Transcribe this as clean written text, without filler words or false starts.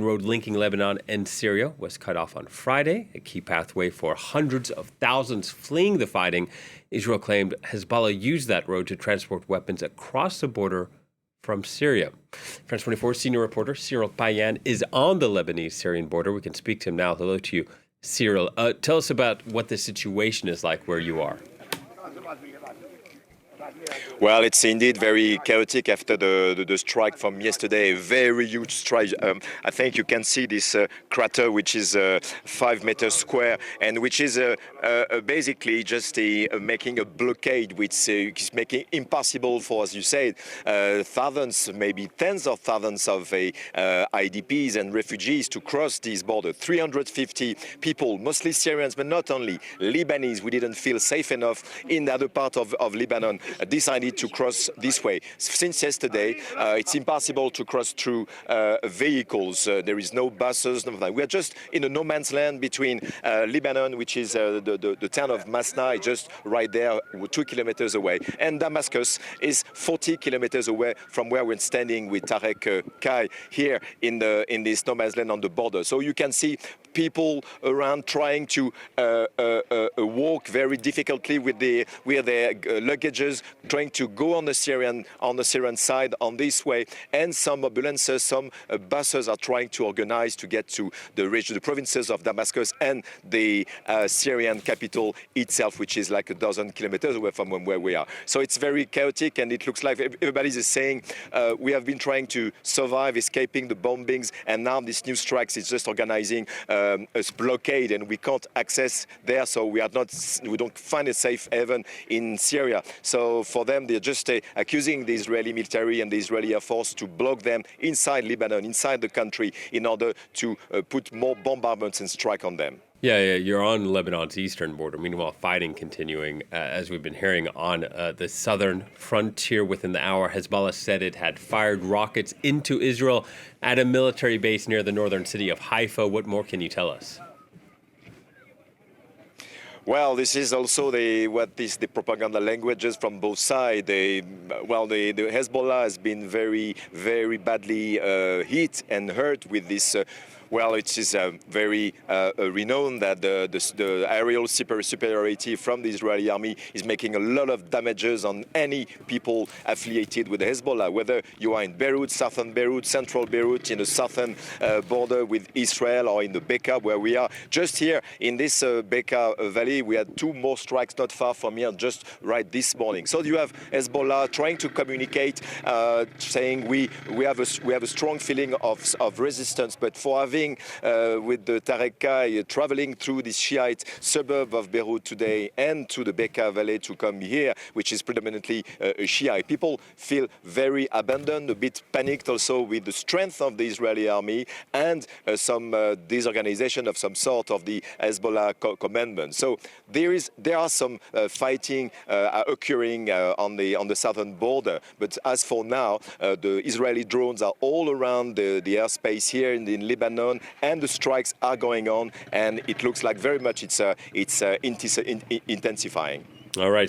main road linking Lebanon and Syria was cut off on Friday, a key pathway for hundreds of thousands fleeing the fighting. Israel claimed Hezbollah used that road to transport weapons across the border from Syria. France 24 senior reporter Cyril Payen is on the Lebanese-Syrian border. We can speak to him now. Hello to you, Cyril. Tell us about what the situation is like where you are. Well, it's indeed very chaotic after the strike from yesterday, a very huge strike. I think you can see this crater, which is 5 meters square, and which is basically just making a blockade, which is making impossible for, as you said, thousands, maybe tens of thousands of IDPs and refugees to cross this border. 350 people, mostly Syrians, but not only, Lebanese. We didn't feel safe enough in the other part of Lebanon, decided to cross this way. Since yesterday, it's impossible to cross through vehicles. There is no buses. We are just in a no man's land between Lebanon, which is the town of Masnaa, just right there, 2 kilometers away, and Damascus is 40 kilometers away from where we're standing with Cyril Payen here in this no man's land on the border. So you can see people around trying to walk very difficultly with their luggages, trying to go on the Syrian side on this way, and some ambulances, some buses are trying to organize to get to the provinces of Damascus and the Syrian capital itself, which is like a dozen kilometers away from where we are. So it's very chaotic, and it looks like everybody is saying we have been trying to survive, escaping the bombings, and now this new strikes is just organizing a blockade, and we can't access there, so we don't find a safe haven in Syria. So for them, they're just accusing the Israeli military and the Israeli Air Force to block them inside Lebanon, inside the country, in order to put more bombardments and strike on them. Yeah, you're on Lebanon's eastern border. Meanwhile, fighting continuing, as we've been hearing, on the southern frontier. Within the hour, Hezbollah said it had fired rockets into Israel at a military base near the northern city of Haifa. What more can you tell us? Well, this is also the propaganda languages from both sides. The Hezbollah has been very, very badly hit and hurt with this. It is very renowned that the aerial superiority from the Israeli army is making a lot of damages on any people affiliated with the Hezbollah, whether you are in Beirut, southern Beirut, central Beirut, in the southern border with Israel, or in the Bekaa, where we are. Just here in this Bekaa Valley, we had 2 more strikes not far from here, just right this morning. So you have Hezbollah trying to communicate, saying we have a strong feeling of resistance, but for having with the Cyril Payen traveling through the Shiite suburb of Beirut today and to the Bekaa Valley to come here, which is predominantly Shiite. People feel very abandoned, a bit panicked also with the strength of the Israeli army and some disorganization of some sort of the Hezbollah commandment. So there are some fighting occurring on the southern border. But as for now, the Israeli drones are all around the airspace here in Lebanon, and the strikes are going on, and it looks like very much it's intensifying. All right.